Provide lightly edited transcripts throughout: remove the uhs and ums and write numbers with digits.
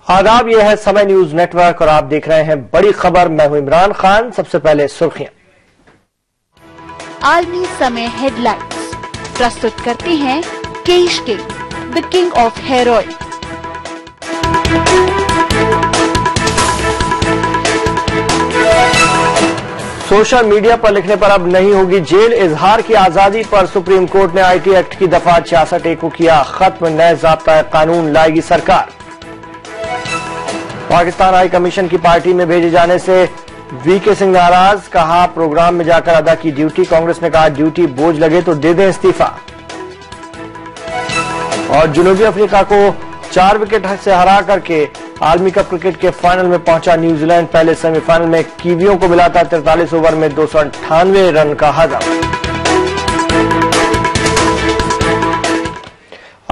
आदाब, यह है समय न्यूज नेटवर्क और आप देख रहे हैं बड़ी खबर। मैं हूं इमरान खान। सबसे पहले सुर्खियां। आलमी समय हेडलाइंस प्रस्तुत करते हैं Kesh king, the king of hair oil. Social media पर लिखने पर अब नहीं होगी जेल। इजहार की आजादी पर सुप्रीम कोर्ट ने आईटी एक्ट की दफा 66A को किया खत्म। नए ज़ाब्ता कानून लाएगी सरकार। पाकिस्तान हाई कमीशन की पार्टी में भेजे जाने से वीके सिंह नाराज। कहा प्रोग्राम में जाकर अदा की ड्यूटी। कांग्रेस ने कहा ड्यूटी बोझ लगे तो दे दें इस्तीफा। और जनूबी अफ्रीका को 4 विकेट से हरा करके आलमी कप क्रिकेट के फाइनल में पहुंचा न्यूजीलैंड। पहले सेमीफाइनल में कीवियों को मिला था 43 ओवर में 298 रन का हजम।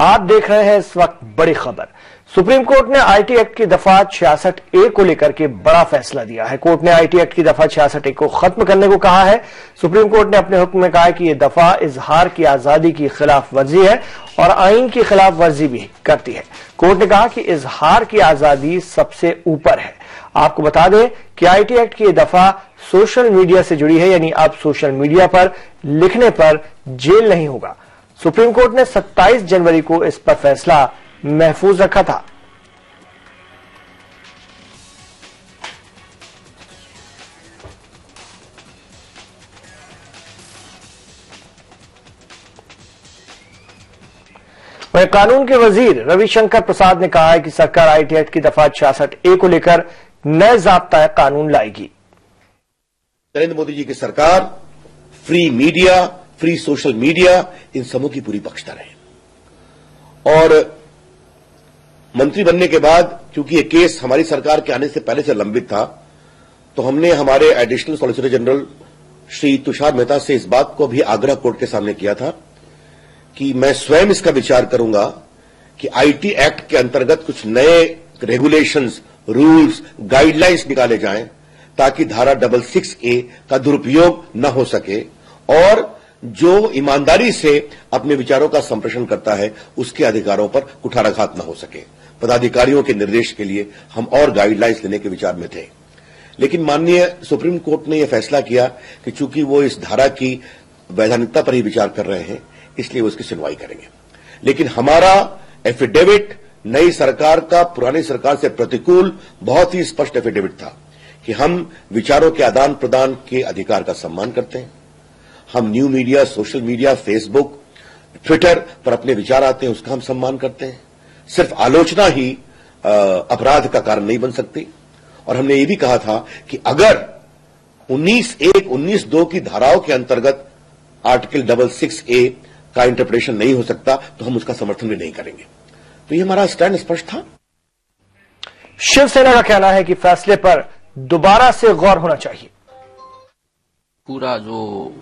आप देख रहे हैं इस वक्त बड़ी खबर। सुप्रीम कोर्ट ने आईटी एक्ट की दफा 66A को लेकर के बड़ा फैसला दिया है। कोर्ट ने आईटी एक्ट की दफा 66A को खत्म करने को कहा है। सुप्रीम कोर्ट ने अपने हुक्म में कहा है कि यह दफा इजहार की आजादी की खिलाफ वर्जी है और आईन की खिलाफ वर्जी भी करती है। कोर्ट ने कहा कि इजहार की आजादी सबसे ऊपर है। आपको बता दें कि आईटी एक्ट की यह दफा सोशल मीडिया से जुड़ी है, यानी अब सोशल मीडिया पर लिखने पर जेल नहीं होगा। सुप्रीम कोर्ट ने 27 जनवरी को इस पर फैसला महफूज रखा था। वहीं कानून के वजीर रविशंकर प्रसाद ने कहा है कि सरकार आईटी एक्ट की दफा 66A को लेकर नए ज़ाब्ता कानून लाएगी। नरेंद्र मोदी जी की सरकार free media, free social media, इन सबों की पूरी पक्षधर है। और मंत्री बनने के बाद, क्योंकि ये केस हमारी सरकार के आने से पहले से लंबित था, तो हमने हमारे additional solicitor general Shri Tushar Mehta से इस बात को भी आग्रह कोर्ट के सामने किया था कि मैं स्वयं इसका विचार करूंगा कि आईटी एक्ट के अंतर्गत कुछ नए रेगुलेशंस, रूल्स, गाइडलाइंस निकाले जाएं ताकि धारा 66A का दुरुपयोग न हो सके और जो ईमानदारी से अपने विचारों का संप्रेषण करता है उसके अधिकारों पर कुठाराघात न हो सके। पदाधिकारियों के निर्देश के लिए हम और गाइडलाइंस लेने के विचार में थे, लेकिन माननीय सुप्रीम कोर्ट ने यह फैसला किया कि चूंकि वो इस धारा की वैधानिकता पर ही विचार कर रहे हैं, इसलिए वो इसकी सुनवाई करेंगे। लेकिन हमारा एफिडेविट नई सरकार का पुरानी सरकार से प्रतिकूल बहुत ही स्पष्ट एफिडेविट था कि हम विचारों के आदान प्रदान के अधिकार का सम्मान करते हैं। हम new media, social media, Facebook, Twitter पर अपने विचार आते हैं, उसका हम सम्मान करते हैं। सिर्फ आलोचना ही अपराध का कारण नहीं बन सकती। और हमने ये भी कहा था कि अगर 19(1), 19(2) की धाराओं के अंतर्गत आर्टिकल 66A का इंटरप्रिटेशन नहीं हो सकता तो हम उसका समर्थन भी नहीं करेंगे। तो ये हमारा स्टैंड स्पष्ट था। शिवसेना का कहना है कि फैसले पर दोबारा से गौर होना चाहिए। पूरा जो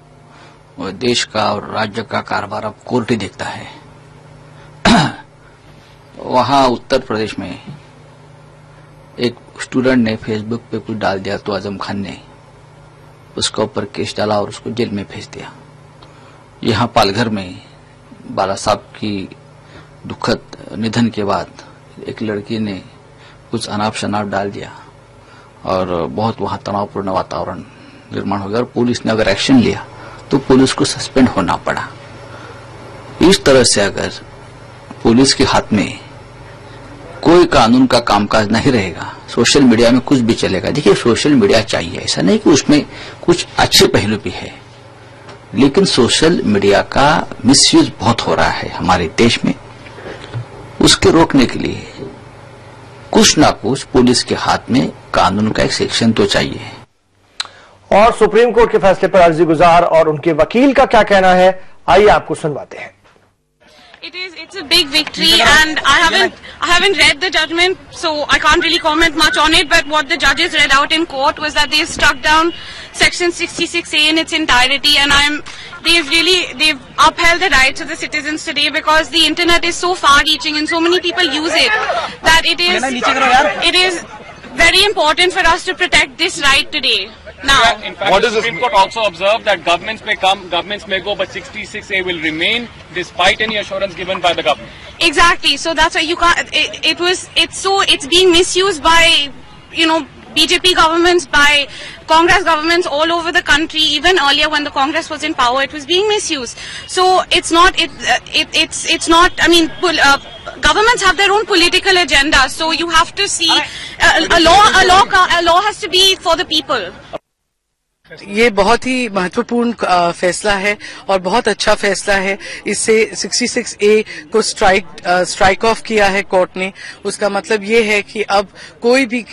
देश का और राज्य का कारोबार अब कोर्ट ही देखता है। वहां उत्तर प्रदेश में एक स्टूडेंट ने फेसबुक पे कुछ डाल दिया तो आजम खान ने उसके ऊपर केस डाला और उसको जेल में भेज दिया। यहां पालघर में बाला साहब की दुखद निधन के बाद एक लड़की ने कुछ अनाप शनाप डाल दिया और बहुत वहां तनावपूर्ण वातावरण निर्माण हो गया और पुलिस ने अगर एक्शन लिया तो पुलिस को सस्पेंड होना पड़ा। इस तरह से अगर पुलिस के हाथ में कोई कानून का कामकाज नहीं रहेगा, सोशल मीडिया में कुछ भी चलेगा। देखिए, सोशल मीडिया चाहिए, ऐसा नहीं कि उसमें कुछ अच्छे पहलू भी है, लेकिन सोशल मीडिया का मिसयूज बहुत हो रहा है हमारे देश में। उसके रोकने के लिए कुछ ना कुछ पुलिस के हाथ में कानून का एक सेक्शन तो चाहिए। और सुप्रीम कोर्ट के फैसले पर अर्जी गुजार और उनके वकील का क्या कहना है, आइए आपको सुनवाते हैं। It's a big victory, and I haven't read the judgment, so I can't really comment much on it. But what the judges read out in court was that they struck down Section 66A in its entirety, and they've upheld the rights of the citizens today because the internet is so far-reaching and so many people use it that it is very important for us to protect this right today. now. In fact, the Supreme Court also observed that governments may go, but 66A will remain despite any assurance given by the government. Exactly. So that's why you can't. It's being misused by, BJP governments, by Congress governments all over the country. Even earlier when the Congress was in power, it was being misused. So it's not. It's not. I mean, governments have their own political agenda. So you have to see a law has to be for the people. ये बहुत ही महत्वपूर्ण फैसला है और बहुत अच्छा फैसला है। इससे 66A को स्ट्राइक ऑफ किया है कोर्ट ने। उसका मतलब ये है कि अब कोई भी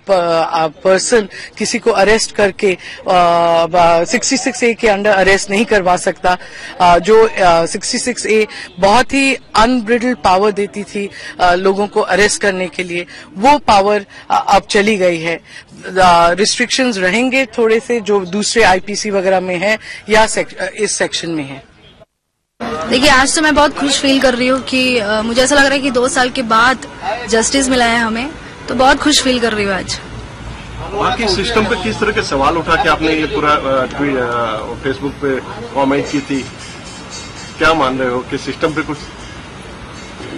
पर्सन किसी को अरेस्ट करके 66A के अंडर अरेस्ट नहीं करवा सकता। जो 66A बहुत ही अनब्रिडल्ड पावर देती थी लोगों को अरेस्ट करने के लिए, वो पावर अब चली गई है। रिस्ट्रिक्शंस रहेंगे थोड़े से जो दूसरे आईपीसी वगैरह में है या इस सेक्शन में है। देखिए, आज तो मैं बहुत खुश फील कर रही हूँ कि मुझे ऐसा लग रहा है कि 2 साल के बाद जस्टिस मिला है हमें, तो बहुत खुश फील कर रही हूँ आज। बाकी सिस्टम पे किस तरह के सवाल उठा के आपने ये पूरा फेसबुक पे कमेंट की थी, क्या मान रहे हो कि सिस्टम पे कुछ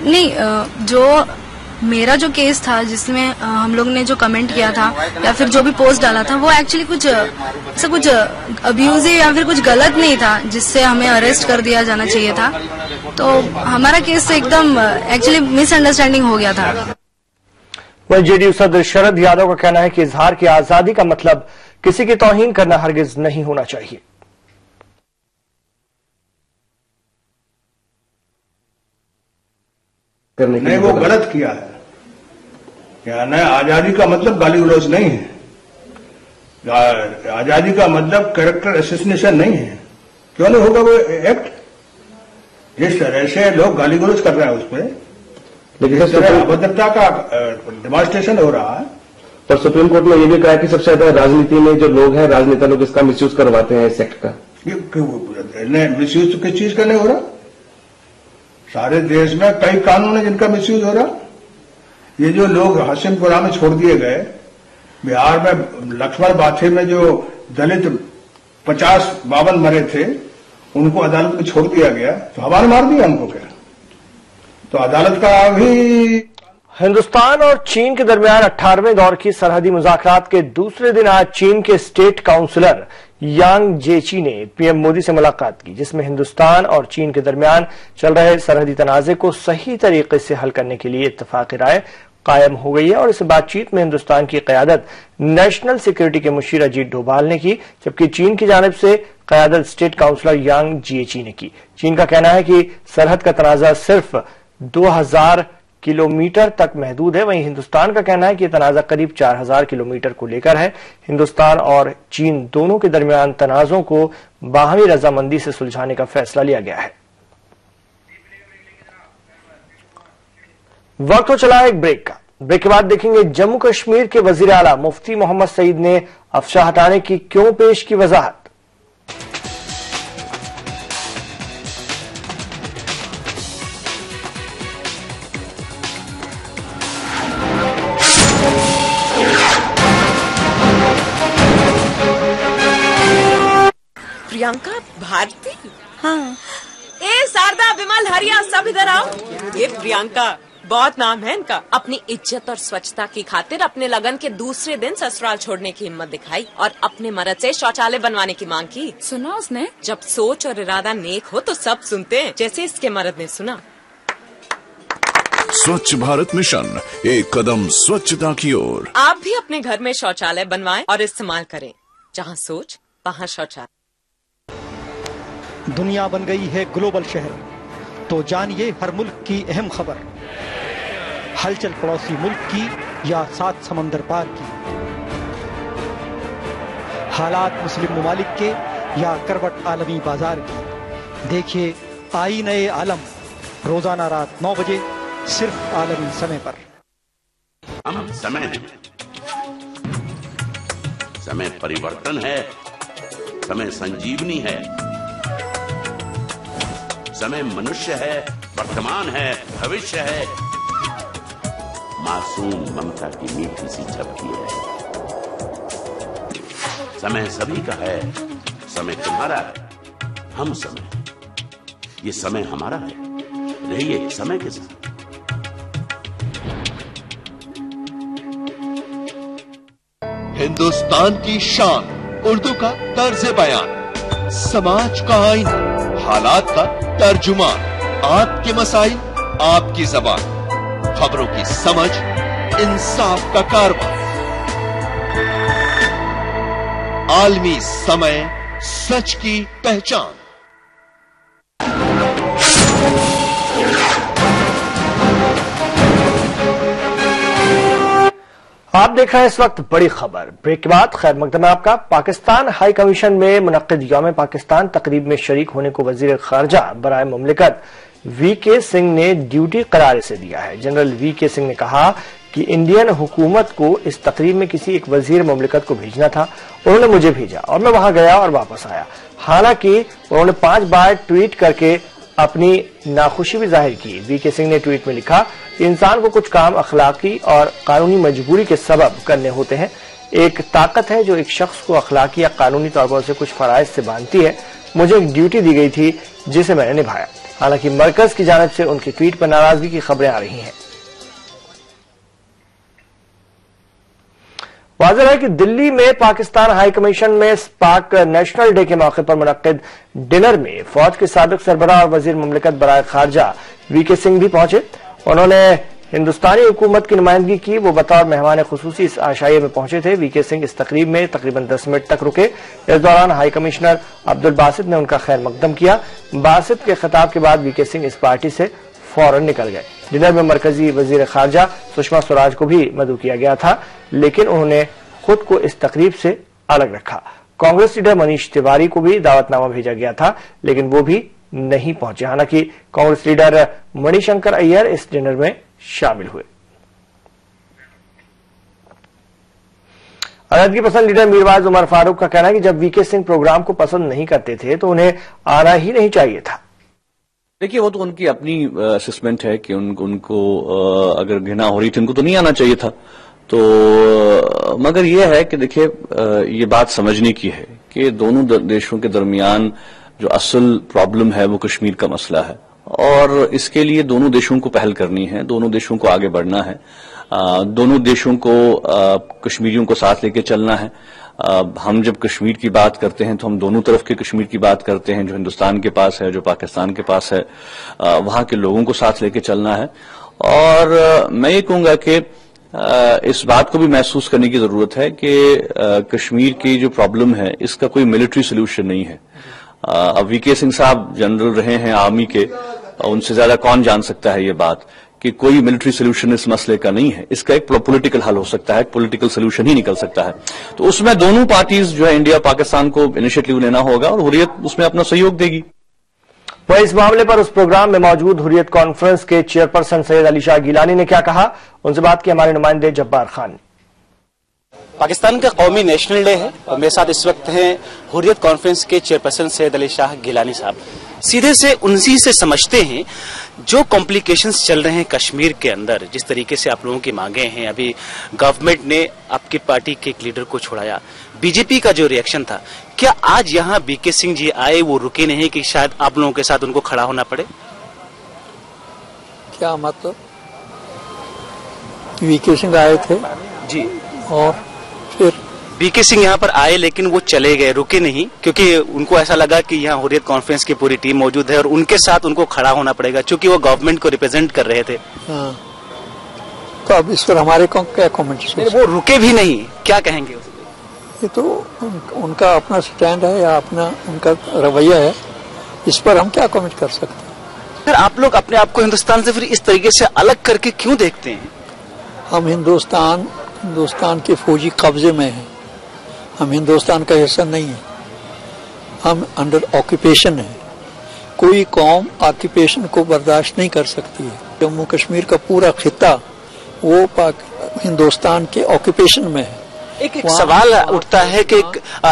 नहीं? जो मेरा जो केस था जिसमें हम लोग ने जो कमेंट किया था या फिर जो भी पोस्ट डाला था, वो एक्चुअली कुछ अब्यूजिव या फिर कुछ गलत नहीं था जिससे हमें अरेस्ट कर दिया जाना चाहिए था। तो हमारा केस तो एकदम एक्चुअली मिसअंडरस्टैंडिंग हो गया था। वहीं जेडीयू सदर शरद यादव का कहना है कि इजहार की आजादी का मतलब किसी की तौहीन करना हरगिज नहीं होना चाहिए। नहीं, वो गलत किया है। यानी आजादी का मतलब गाली गलौज नहीं है, आजादी का मतलब कैरेक्टर असैसिनेशन नहीं है। क्यों नहीं होगा वो एक्ट? जिस तरह से लोग गाली गलौज कर रहे हैं उस पर, लेकिन इस तरह अभद्रता का डेमोन्स्ट्रेशन हो रहा है। पर सुप्रीम कोर्ट ने यह भी कहा कि सबसे ज्यादा राजनीति में जो लोग हैं, राजनेता लोग इसका मिसयूज करवाते हैं इस एक्ट का। मिसयूज किस चीज का नहीं हो रहा? सारे देश में कई कानून है जिनका मिसयूज हो रहा। ये जो लोग हसीमपुरा में छोड़ दिए गए, बिहार में लक्ष्मण बाछे में जो दलित 50-52 मरे थे, उनको अदालत में छोड़ दिया गया, तो हमारे मार दिया उनको क्या? तो अदालत का भी। हिंदुस्तान और चीन के दरमियान 18वें दौर की सरहदी मुज़ाकरात के दूसरे दिन आज चीन के स्टेट काउंसलर यांग जेची ने पीएम मोदी से मुलाकात की, जिसमें हिंदुस्तान और चीन के दरमियान चल रहे सरहदी तनाज़े को सही तरीके से हल करने के लिए इत्तेफाक राय कायम हो गई है। और इस बातचीत में हिंदुस्तान की क़यादत नेशनल सिक्योरिटी के मुशीर अजीत डोभाल ने की, जबकि चीन की जानिब से क़यादत स्टेट काउंसलर यांग जेची ने की। चीन का कहना है कि सरहद का तनाज़ा सिर्फ 2000 किलोमीटर तक महदूद है। वहीं हिंदुस्तान का कहना है कि तनाज़ा करीब 4000 किलोमीटर को लेकर है। हिंदुस्तान और चीन दोनों के दरमियान तनाज़ों को बाहमी रजामंदी से सुलझाने का फैसला लिया गया है। वक्त हो चला है एक ब्रेक का। ब्रेक के बाद देखेंगे जम्मू कश्मीर के वजीर आला मुफ्ती मोहम्मद सईद ने अफशाह हटाने की क्यों पेश की वजाहत। प्रियंका भारती? हाँ। ए शारदा, विमल, हरिया, सब इधर आओ। ये प्रियंका, बहुत नाम है इनका। अपनी इज्जत और स्वच्छता की खातिर अपने लगन के दूसरे दिन ससुराल छोड़ने की हिम्मत दिखाई और अपने मर्द से शौचालय बनवाने की मांग की। सुना उसने? जब सोच और इरादा नेक हो तो सब सुनते हैं, जैसे इसके मर्द ने सुना। स्वच्छ भारत मिशन, एक कदम स्वच्छता की ओर। आप भी अपने घर में शौचालय बनवाएं और इस्तेमाल करें। जहाँ सोच वहाँ शौचालय। दुनिया बन गई है ग्लोबल शहर, तो जानिए हर मुल्क की अहम खबर। हलचल पड़ोसी मुल्क की या 7 समंदर पार की, हालात मुस्लिम ममालिक के या करवट आलमी बाजार की। देखिए आईने आलम, रोजाना रात 9 बजे सिर्फ आलमी समय पर। हम समय परिवर्तन है, समय संजीवनी है, समय मनुष्य है, वर्तमान है, भविष्य है। मासूम ममता की मीठी सी झपकी है। समय सभी का है, समय तुम्हारा है, हम समय, ये समय हमारा है, रहिए समय के साथ। हिंदुस्तान की शान, उर्दू का तर्ज बयान, समाज का आईना, हालात का तर्जुमान, आपके मसाइल आपकी जबान, खबरों की समझ, इंसाफ का कारवां, आलमी समय, सच की पहचान। आप देख रहे हैं इस वक्त बड़ी खबर। ब्रेक के बाद खैर मकदम है आपका। पाकिस्तान हाई कमीशन में मुनक्किद यौम पाकिस्तान तकरीब में शरीक होने को वजीर खारजा बराए मुमलिकत वीके सिंह ने ड्यूटी करार से दिया है। जनरल वीके सिंह ने कहा कि इंडियन हुकूमत को इस तकरीब में किसी एक वजीर मुमलिकत को भेजना था, उन्होंने मुझे भेजा और मैं वहां गया और वापस आया। हालांकि उन्होंने 5 बार ट्वीट करके अपनी नाखुशी भी जाहिर की। वीके सिंह ने ट्वीट में लिखा कि इंसान को कुछ काम अखलाकी और कानूनी मजबूरी के सबब करने होते हैं। एक ताकत है जो एक शख्स को अखलाकी या कानूनी तौर पर उसे कुछ फराइज से बांधती है। मुझे एक ड्यूटी दी गई थी जिसे मैंने निभाया। हालांकि मरकज की जानिब से उनकी ट्वीट पर नाराजगी की खबरें आ रही हैं। वाज़ेह है कि दिल्ली में पाकिस्तान हाई कमीशन में पाक नेशनल डे के मौके पर मुनक्किद डिनर में फौज के साबिक सरबराह और वजीर मुमलिकत बराए खारजा वीके सिंह भी पहुंचे। उन्होंने हिंदुस्तानी हुकूमत की नुमाइंदगी की। वो बतौर मेहमान खुसूसी इस आशाइये में पहुंचे थे। वीके सिंह इस तकरीब में तकरीबन 10 मिनट तक रुके। इस दौरान हाई कमिश्नर अब्दुल बासित ने उनका खैर मकदम किया। बासित के खिताब के बाद वीके सिंह इस पार्टी से फौरन निकल गए। डिनर में मरकजी वजीर खारजा सुषमा स्वराज को भी मदऊ किया गया था, लेकिन उन्होंने खुद को इस तकरीब से अलग रखा। कांग्रेस लीडर मनीष तिवारी को भी दावतनामा भेजा गया था, लेकिन वो भी नहीं पहुंचे। हालांकि कांग्रेस लीडर मणिशंकर अय्यर इस डिनर में शामिल हुए। अलहदगी पसंद लीडर मीरवाइज उमर फारूक का कहना है कि जब वीके सिंह प्रोग्राम को पसंद नहीं करते थे तो उन्हें आना ही नहीं चाहिए था। देखिए, वो तो उनकी अपनी असेसमेंट है कि उनको अगर घृणा हो रही थी उनको तो नहीं आना चाहिए था। तो मगर ये है कि देखिए, ये बात समझने की है कि दोनों देशों के दरमियान जो असल प्रॉब्लम है वो कश्मीर का मसला है और इसके लिए दोनों देशों को पहल करनी है, दोनों देशों को आगे बढ़ना है, दोनों देशों को कश्मीरियों को साथ लेके चलना है। हम जब कश्मीर की बात करते हैं तो हम दोनों तरफ के कश्मीर की बात करते हैं, जो हिंदुस्तान के पास है, जो पाकिस्तान के पास है, वहां के लोगों को साथ लेके चलना है। और मैं ये कहूंगा कि इस बात को भी महसूस करने की जरूरत है कि कश्मीर की जो प्रॉब्लम है इसका कोई मिलिट्री सोल्यूशन नहीं है। अब वीके सिंह साहब जनरल रहे हैं आर्मी के, उनसे ज्यादा कौन जान सकता है ये बात कि कोई मिलिट्री सोल्यूशन इस मसले का नहीं है। इसका एक पॉलिटिकल हल हो सकता है, पॉलिटिकल सोल्यूशन ही निकल सकता है। तो उसमें दोनों पार्टीज जो है, इंडिया पाकिस्तान को इनिशिएटिव लेना होगा और हुर्रियत उसमें अपना सहयोग देगी। वह इस मामले पर उस प्रोग्राम में मौजूद हुर्रियत कॉन्फ्रेंस के चेयरपर्सन सैयद अली शाह गिलानी ने क्या कहा, उनसे बात की हमारे नुमाइंदे जब्बार खान। पाकिस्तान का कौमी नेशनल डे है और मेरे साथ इस वक्त हैं हुर्रियत कॉन्फ्रेंस के चेयरपर्सन सैयद अली शाह गिलानी साहब। सीधे से उन्हीं से समझते हैं जो कॉम्प्लिकेशंस चल रहे हैं कश्मीर के अंदर, जिस तरीके से आप लोगों की मांगे हैं। अभी गवर्नमेंट ने आपकी पार्टी के एक लीडर को छोड़ाया, बीजेपी का जो रिएक्शन था, क्या आज यहाँ वीके सिंह जी आए वो रुके नहीं कि शायद आप लोगों के साथ उनको खड़ा होना पड़े? क्या मतलब? वीके सिंह आए थे जी, और फिर वीके सिंह यहाँ पर आए लेकिन वो चले गए, रुके नहीं, क्योंकि उनको ऐसा लगा कि यहाँ हुर्रियत कॉन्फ्रेंस की पूरी टीम मौजूद है और उनके साथ उनको खड़ा होना पड़ेगा, क्योंकि वो गवर्नमेंट को रिप्रेजेंट कर रहे थे। हाँ। तो अब इस पर हमारे क्या कमेंट? वो रुके भी नहीं, क्या कहेंगे? ये तो उनका अपना स्टैंड है या अपना उनका रवैया है, इस पर हम क्या कमेंट कर सकते हैं? फिर आप लोग अपने आप को हिंदुस्तान से फिर इस तरीके से अलग करके क्यों देखते हैं? हम हिंदुस्तान के फौजी कब्जे में हैं, हम हिंदुस्तान का हिस्सा नहीं है, हम अंडर ऑक्यूपेशन है। कोई कौम ऑक्यूपेशन को बर्दाश्त नहीं कर सकती है। जम्मू कश्मीर का पूरा खित्ता वो हिंदुस्तान के ऑक्यूपेशन में है। एक सवाल उठता है कि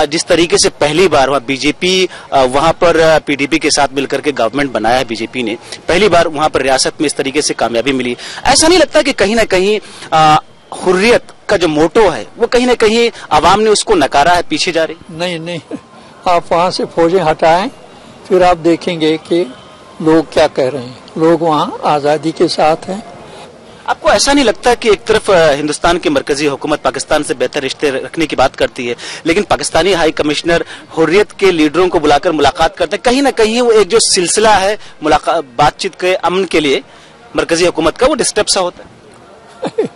जिस तरीके से पहली बार वहाँ बीजेपी वहाँ पर पीडीपी के साथ मिलकर के गवर्नमेंट बनाया है, बीजेपी ने पहली बार वहाँ पर रियासत में इस तरीके से कामयाबी मिली, ऐसा नहीं लगता कि कहीं ना कहीं हुर्रियत का जो मोटो है वो कहीं ना कहीं आवाम ने उसको नकारा है, पीछे जा रही? नहीं, आप वहाँ से फौजें हटाएं, फिर आप देखेंगे कि लोग क्या कह रहे हैं। लोग वहाँ आज़ादी के साथ हैं। आपको ऐसा नहीं लगता कि एक तरफ हिंदुस्तान की मरकजी हुकूमत पाकिस्तान से बेहतर रिश्ते रखने की बात करती है, लेकिन पाकिस्तानी हाई कमिश्नर हुर्रियत के लीडरों को बुलाकर मुलाकात करते हैं, कहीं ना कहीं वो एक जो सिलसिला है बातचीत के अमन के लिए मरकजी हुकूमत का, वो डिस्टर्ब सा होता है?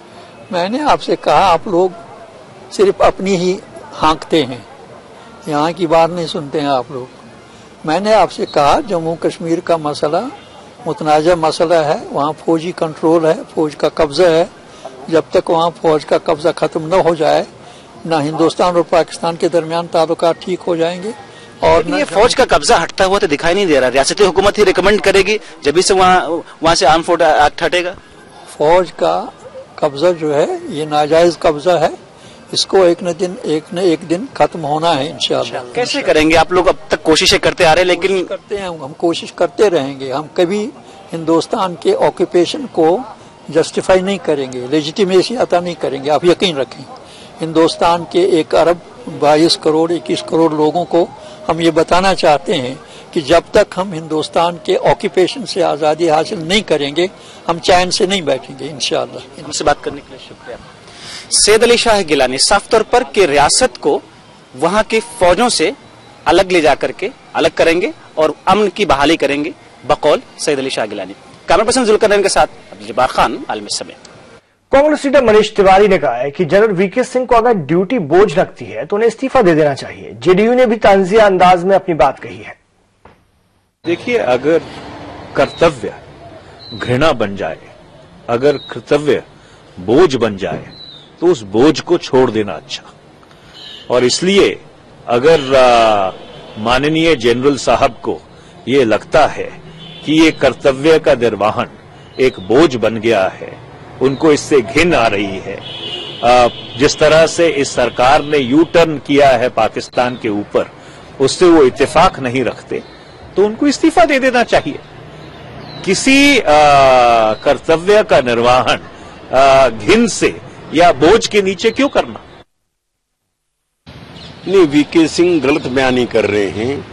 मैंने आपसे कहा, आप लोग सिर्फ अपनी ही हाँकते हैं, यहाँ की बात नहीं सुनते हैं आप लोग। मैंने आपसे कहा जम्मू कश्मीर का मसला मुतनाज़ा मसला है, वहाँ फौजी कंट्रोल है, फौज का कब्जा है। जब तक वहाँ फौज का कब्जा खत्म न हो जाए, न हिंदुस्तान और पाकिस्तान के दरमियान ताल्लुकात ठीक हो जाएंगे। और ये फौज का कब्जा हटता हुआ तो दिखाई नहीं दे रहा। रियासती हुकूमत ही रिकमेंड करेगी, जब भी से वहाँ से आर्म फोर्स एक्ट हटेगा। फौज का कब्जा जो है ये नाजायज कब्जा है, इसको एक न एक दिन खत्म होना है इंशाअल्लाह। कैसे करेंगे? आप लोग अब तक कोशिशें करते आ रहे हैं, लेकिन करते हैं, हम कोशिश करते रहेंगे। हम कभी हिंदुस्तान के ऑक्यूपेशन को जस्टिफाई नहीं करेंगे, लेजिटिमेसी अता नहीं करेंगे। आप यकीन रखें, हिंदुस्तान के 1 अरब 22 करोड़ 21 करोड़ लोगों को हम ये बताना चाहते हैं कि जब तक हम हिंदुस्तान के ऑक्यूपेशन से आज़ादी हासिल नहीं करेंगे, हम चैन से नहीं बैठेंगे इंशाअल्लाह। हमसे बात करने के लिए शुक्रिया। सैयद अली शाह गिलानी साफ तौर पर कि रियासत को वहां के फौजों से अलग ले जाकर के अलग करेंगे और अमन की बहाली करेंगे, बकौल सैयद अली शाह गिलानी। कैमरा पर्सन जुल्करनैन के साथ अब्दुल जब्बार खान, आलमी समय। कांग्रेस लीडर मनीष तिवारी ने कहा है कि जनरल वीके सिंह को अगर ड्यूटी बोझ लगती है तो उन्हें इस्तीफा दे देना चाहिए। जेडीयू ने भी तांजिया अंदाज में अपनी बात कही है। देखिए, अगर कर्तव्य घृणा बन जाए, अगर कर्तव्य बोझ बन जाए, तो उस बोझ को छोड़ देना अच्छा। और इसलिए अगर माननीय जनरल साहब को ये लगता है कि ये कर्तव्य का निर्वहन एक बोझ बन गया है, उनको इससे घिन आ रही है, जिस तरह से इस सरकार ने यू टर्न किया है पाकिस्तान के ऊपर, उससे वो इत्तेफाक नहीं रखते, तो उनको इस्तीफा दे देना चाहिए। किसी कर्तव्य का निर्वहन घिन से या बोझ के नीचे क्यों करना? नहीं, वीके सिंह गलत बयानी कर रहे हैं।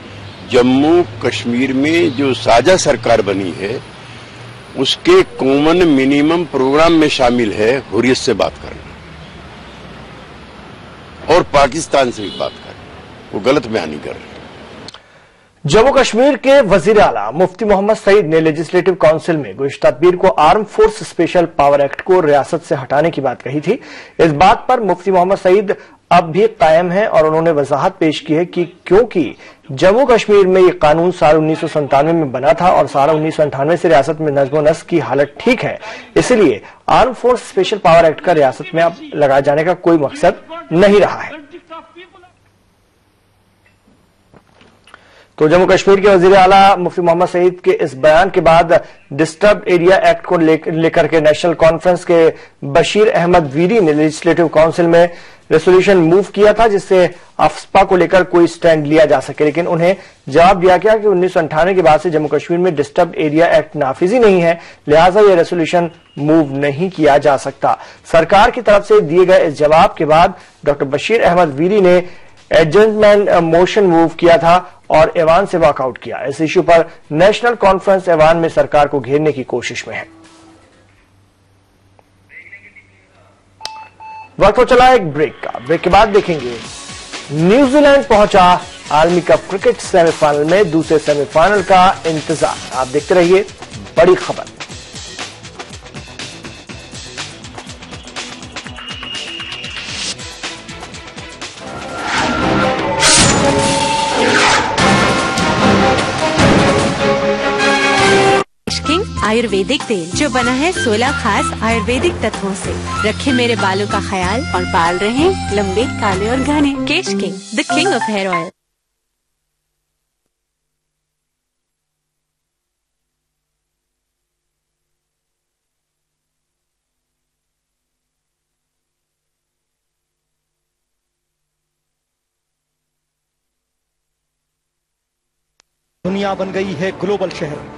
जम्मू कश्मीर में जो साझा सरकार बनी है, उसके कॉमन मिनिमम प्रोग्राम में शामिल है हुर्रियत से बात करना और पाकिस्तान से भी बात करना। वो गलत बयानी कर रहे हैं। जम्मू कश्मीर के वजीर आला मुफ्ती मोहम्मद सईद ने लेजिस्लेटिव काउंसिल में गुज़िश्ता पीर को arm force special power act को रियासत से हटाने की बात कही थी। इस बात पर मुफ्ती मोहम्मद सईद अब भी कायम है और उन्होंने वजाहत पेश की है कि क्योंकि जम्मू कश्मीर में ये कानून साल 1997 में बना था और साल 1998 से रियासत में नज्म व नस्क की हालत ठीक है, इसलिए arm force special power act का रियासत में अब लगाए जाने का कोई मकसद नहीं रहा है। तो जम्मू कश्मीर के वजीर आला मुफ्ती मोहम्मद सईद के इस बयान के बाद डिस्टर्ब एरिया एक्ट को लेकर के नेशनल कॉन्फ्रेंस के बशीर अहमद वीरी ने लेजिस्लेटिव काउंसिल में रेजोल्यूशन मूव किया था, जिससे अफस्पा को लेकर कोई स्टैंड लिया जा सके, लेकिन उन्हें जवाब दिया गया कि 1998 के बाद से जम्मू कश्मीर में डिस्टर्ब एरिया एक्ट नाफिज ही नहीं है, लिहाजा यह रेजोल्यूशन मूव नहीं किया जा सकता। सरकार की तरफ से दिए गए इस जवाब के बाद डॉक्टर बशीर अहमद वीरी ने एडजमेंट मोशन मूव किया था और ऐवान से वॉकआउट किया। इस इश्यू पर नेशनल कॉन्फ्रेंस ऐवान में सरकार को घेरने की कोशिश में है। वक्त हो चला एक ब्रेक का। ब्रेक के बाद देखेंगे न्यूजीलैंड पहुंचा आलमी कप क्रिकेट सेमीफाइनल में, दूसरे सेमीफाइनल का इंतजार। आप देखते रहिए बड़ी खबर। आयुर्वेदिक तेल जो बना है 16 खास आयुर्वेदिक तत्वों से, रखे मेरे बालों का ख्याल और बाल रहे लंबे, काले और घने। Kesh king, the king of hair oil. दुनिया बन गई है ग्लोबल शहर,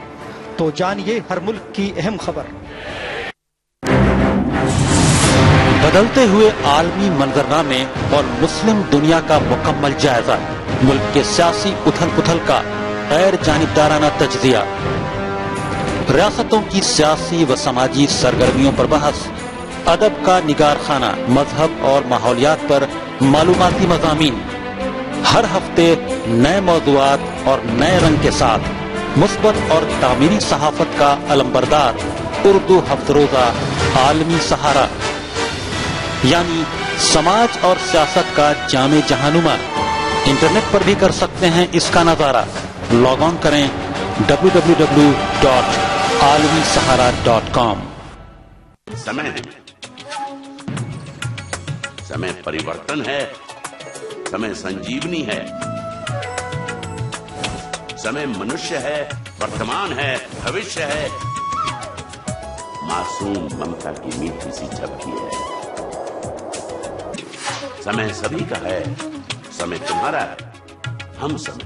तो जानिए हर मुल्क की अहम खबर। बदलते हुए आलमी मंजरनामे और मुस्लिम दुनिया का मुकम्मल जायजा, मुल्क के सियासी उथल पुथल का गैर जानिबदाराना तज्जिया, रियासतों की सियासी व समाजी सरगर्मियों पर बहस, अदब का निगार खाना, मजहब और माहौलियात पर मालूमाती मज़ामीन, हर हफ्ते नए मौज़ूआत और नए रंग के साथ मुस्बत और तामीरी सहाफत का अलंबरदार उर्दू हफ्तरोजा आलमी सहारा, यानी समाज और सियासत का जामे जहानुमा। इंटरनेट पर भी कर सकते हैं इसका नजारा। लॉग ऑन करें www.alamisahara.com। समय परिवर्तन है, समय संजीवनी है, समय मनुष्य है, वर्तमान है, भविष्य है, मासूम ममता की मीठी सी झपकी है। समय सभी का है, समय तुम्हारा है, हम समय,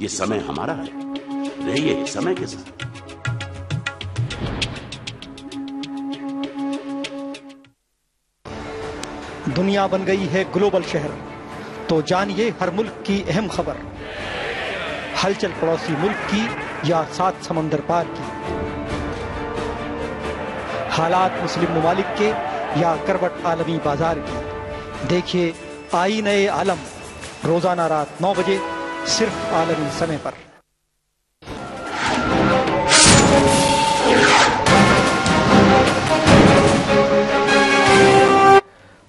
ये समय हमारा है, रहिए समय के साथ। दुनिया बन गई है ग्लोबल शहर, तो जानिए हर मुल्क की अहम खबर, हलचल पड़ोसी मुल्क की या सात समंदर पार की, हालात मुस्लिम ममालिक के या करवट आलमी बाजार की। देखिए आई नए आलम, रोजाना रात 9 बजे सिर्फ आलमी समय पर।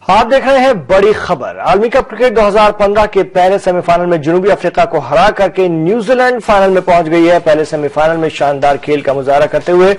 आप देख रहे हैं बड़ी खबर। आलमी कप क्रिकेट 2015 के पहले सेमीफाइनल में जनूबी अफ्रीका को हरा करके न्यूजीलैंड फाइनल में पहुंच गई है। पहले सेमीफाइनल में शानदार खेल का मुजाहरा करते हुए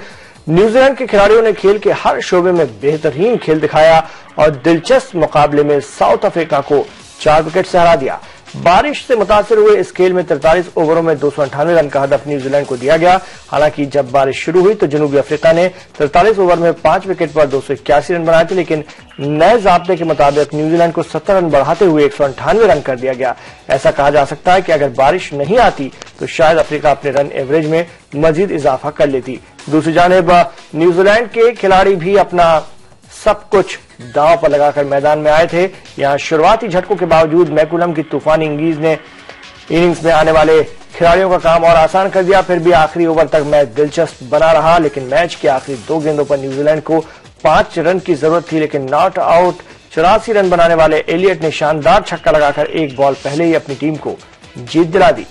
न्यूजीलैंड के खिलाड़ियों ने खेल के हर शोबे में बेहतरीन खेल दिखाया और दिलचस्प मुकाबले में साउथ अफ्रीका को 4 विकेट से हरा दिया। बारिश से मुतासिर हुए इस खेल में 43 ओवरों में 298 रन का हदफ न्यूजीलैंड को दिया गया। हालांकि जब बारिश शुरू हुई तो जनूबी अफ्रीका ने 43 ओवर में 5 विकेट पर 281 रन बनाए थे, लेकिन नए ज़ाब्ते के मुताबिक न्यूजीलैंड को 70 रन बढ़ाते हुए 198 रन कर दिया गया। ऐसा कहा जा सकता है कि अगर बारिश नहीं आती तो शायद अफ्रीका अपने रन एवरेज में मजीद इजाफा कर लेती। दूसरी जानिब न्यूजीलैंड के खिलाड़ी भी अपना सब कुछ दांव पर लगाकर मैदान में आए थे। यहां शुरुआती झटकों के बावजूद मैकुलम की तूफानी इनिंग्स में आने वाले खिलाड़ियों का काम और आसान कर दिया। फिर भी आखिरी ओवर तक मैच दिलचस्प बना रहा, लेकिन मैच के आखिरी 2 गेंदों पर न्यूजीलैंड को 5 रन की जरूरत थी, लेकिन नॉट आउट 84 रन बनाने वाले एलियट ने शानदार छक्का लगाकर एक बॉल पहले ही अपनी टीम को जीत दिला दी।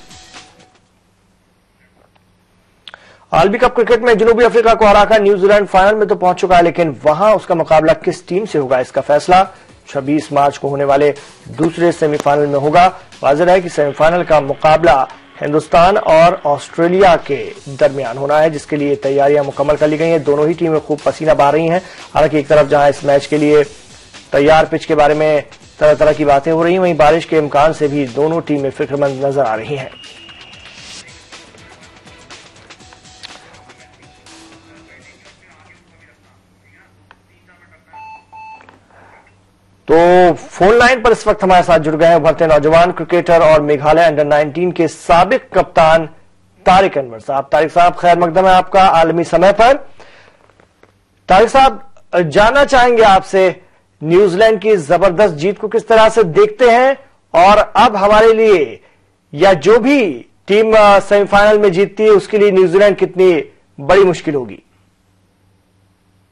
आलमी कप क्रिकेट में जनूबी अफ्रीका को हराकर न्यूजीलैंड फाइनल में तो पहुंच चुका है, लेकिन वहां उसका मुकाबला किस टीम से होगा इसका फैसला 26 मार्च को होने वाले दूसरे सेमीफाइनल में होगा। वाज़ेह है कि सेमीफाइनल का मुकाबला हिंदुस्तान और ऑस्ट्रेलिया के दरमियान होना है, जिसके लिए तैयारियां मुकम्मल कर ली गई हैं। दोनों ही टीमें खूब पसीना बहा रही हैं। हालांकि एक तरफ जहां इस मैच के लिए तैयार पिच के बारे में तरह तरह की बातें हो रही हैं, वहीं बारिश के इम्कान से भी दोनों टीमें फिक्रमंद नजर आ रही हैं। तो फोन लाइन पर इस वक्त हमारे साथ जुड़ गए हैं उभरते नौजवान क्रिकेटर और मेघालय अंडर 19 के साबिक कप्तान तारिक अनवर साहब। तारिक साहब, खैर मकदम है आपका आलमी समय पर। तारिक साहब, जानना चाहेंगे आपसे न्यूजीलैंड की जबरदस्त जीत को किस तरह से देखते हैं, और अब हमारे लिए या जो भी टीम सेमीफाइनल में जीतती है उसके लिए न्यूजीलैंड कितनी बड़ी मुश्किल होगी?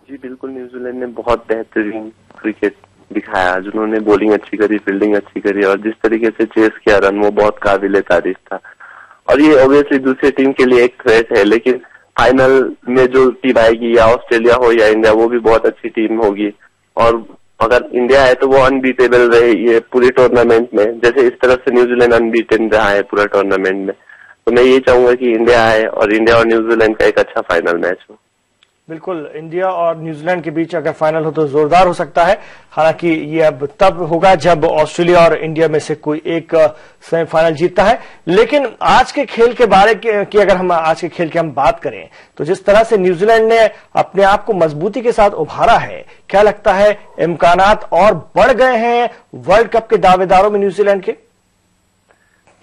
जी बिल्कुल, न्यूजीलैंड ने बहुत बेहतरीन क्रिकेट दिखाया। जिन्होंने बॉलिंग अच्छी करी, फील्डिंग अच्छी करी और जिस तरीके से चेस किया रन, वो बहुत काबिले तारीफ था। और ये ऑब्वियसली दूसरी टीम के लिए एक थ्रेट है, लेकिन फाइनल में जो टीम आएगी या ऑस्ट्रेलिया हो या इंडिया, वो भी बहुत अच्छी टीम होगी। और अगर इंडिया है तो वो अनबीटेबल रहे ये पूरे टूर्नामेंट में, जैसे इस तरफ से न्यूजीलैंड अनबीटेन रहा है पूरा टूर्नामेंट में। तो मैं ये चाहूंगा कि इंडिया आए और इंडिया और न्यूजीलैंड का एक अच्छा फाइनल मैच हो। बिल्कुल, इंडिया और न्यूजीलैंड के बीच अगर फाइनल हो तो जोरदार हो सकता है। हालांकि ये अब तब होगा जब ऑस्ट्रेलिया और इंडिया में से कोई एक सेमीफाइनल जीतता है। लेकिन आज के खेल के बारे की अगर हम आज के खेल की हम बात करें तो जिस तरह से न्यूजीलैंड ने अपने आप को मजबूती के साथ उभारा है, क्या लगता है इम्कानात और बढ़ गए हैं वर्ल्ड कप के दावेदारों में न्यूजीलैंड के?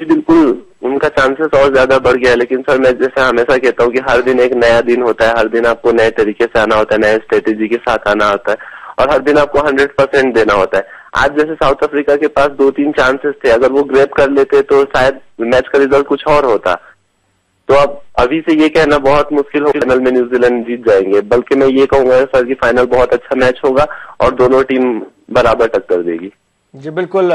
जी बिल्कुल, उनका चांसेस और ज्यादा बढ़ गया है। लेकिन सर, मैं जैसे हमेशा कहता हूँ कि हर दिन एक नया दिन होता है, हर दिन आपको नए तरीके से आना होता है, नए स्ट्रेटेजी के साथ आना होता है। और हर दिन आपको 100% देना होता है। आज जैसे साउथ अफ्रीका के पास 2-3 चांसेस थे, अगर वो ग्रैब कर लेते तो शायद मैच का रिजल्ट कुछ और होता। तो अब अभी से ये कहना बहुत मुश्किल हो फाइनल में न्यूजीलैंड जीत जाएंगे, बल्कि मैं ये कहूंगा सर कि फाइनल बहुत अच्छा मैच होगा और दोनों टीम बराबर टक्कर देगी। जी बिल्कुल,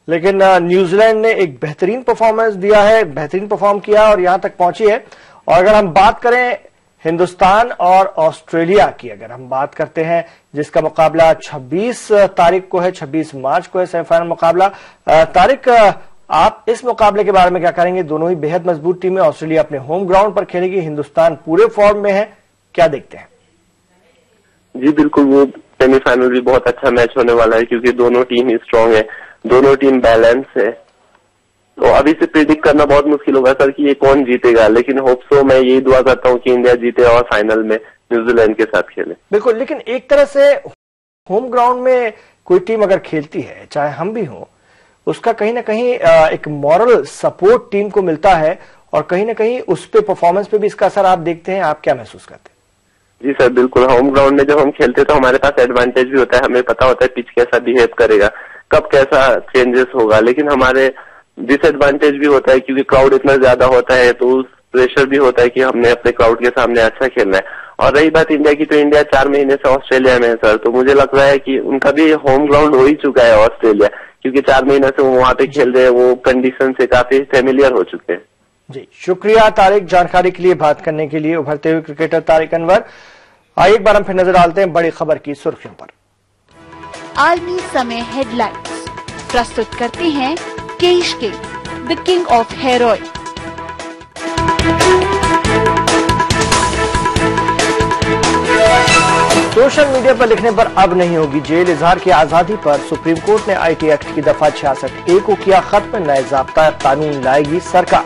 लेकिन न्यूजीलैंड ने एक बेहतरीन परफॉर्मेंस दिया है, बेहतरीन परफॉर्म किया और यहां तक पहुंची है। और अगर हम बात करें हिंदुस्तान और ऑस्ट्रेलिया की, अगर हम बात करते हैं जिसका मुकाबला 26 तारीख को है, 26 मार्च को है सेमीफाइनल मुकाबला। तारिक, आप इस मुकाबले के बारे में क्या करेंगे? दोनों ही बेहद मजबूत टीमें, ऑस्ट्रेलिया अपने होम ग्राउंड पर खेलेगी, हिंदुस्तान पूरे फॉर्म में है, क्या देखते हैं? जी बिल्कुल, वो सेमीफाइनल भी बहुत अच्छा मैच होने वाला है क्योंकि दोनों टीम ही स्ट्रांग है, दोनों टीम बैलेंस है। तो अभी से प्रिडिक्ट करना बहुत मुश्किल होगा सर कि ये कौन जीतेगा, लेकिन होप सो मैं यही दुआ करता हूं कि इंडिया जीते और फाइनल में न्यूजीलैंड के साथ खेले। बिल्कुल, लेकिन एक तरह से होम ग्राउंड में कोई टीम अगर खेलती है, चाहे हम भी हों, उसका कहीं ना कहीं एक मॉरल सपोर्ट टीम को मिलता है और कहीं ना कहीं उस पे परफॉर्मेंस पे भी इसका असर आप देखते हैं। आप क्या महसूस करते हैं? जी सर बिल्कुल, होम ग्राउंड में जब हम खेलते तो हमारे पास एडवांटेज भी होता है, हमें पता होता है पिच कैसा बिहेव करेगा, कब कैसा चेंजेस होगा, लेकिन हमारे डिसएडवांटेज भी होता है क्योंकि क्राउड इतना ज्यादा होता है तो उस प्रेशर भी होता है कि हमने अपने क्राउड के सामने अच्छा खेलना है। और रही बात इंडिया की, तो इंडिया 4 महीने से ऑस्ट्रेलिया में है सर, तो मुझे लग रहा है कि उनका भी होम ग्राउंड हो ही चुका है ऑस्ट्रेलिया, क्योंकि 4 महीने से वो वहां पे खेल रहे हैं, वो कंडीशन से काफी फेमिलियर हो चुके हैं। जी शुक्रिया तारिक, जानकारी के लिए, बात करने के लिए। उभरते हुए क्रिकेटर तारिक अनवर। आइए एक बार हम फिर नजर डालते हैं बड़ी खबर की सुर्खियों पर। आलमी समय हेडलाइंस प्रस्तुत करते हैं केश के the king of hair oil. Social media पर लिखने पर अब नहीं होगी जेल, इजहार की आजादी पर सुप्रीम कोर्ट ने आईटी एक्ट की दफा 66A को किया खत्म, नए ज़ाब्ता कानून लाएगी सरकार।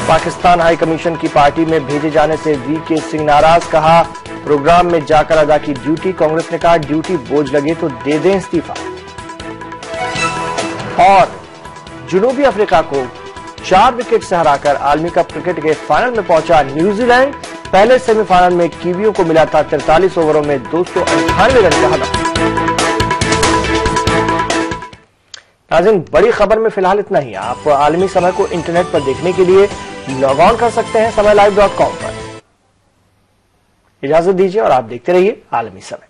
पाकिस्तान हाई कमीशन की पार्टी में भेजे जाने से वीके सिंह नाराज, कहा प्रोग्राम में जाकर अदा की ड्यूटी। कांग्रेस ने कहा ड्यूटी बोझ लगे तो दे दें इस्तीफा। और जुनूबी अफ्रीका को 4 विकेट से हराकर आलमी कप क्रिकेट के फाइनल में पहुंचा न्यूजीलैंड। पहले सेमीफाइनल में कीवियों को मिला था 43 ओवरों में 298 रन का हदफ। नाज़रीन, बड़ी खबर में फिलहाल इतना ही। आप आलमी समय को इंटरनेट पर देखने के लिए लॉग ऑन कर सकते हैं समयlive.com पर। इजाजत दीजिए और आप देखते रहिए आलमी समय।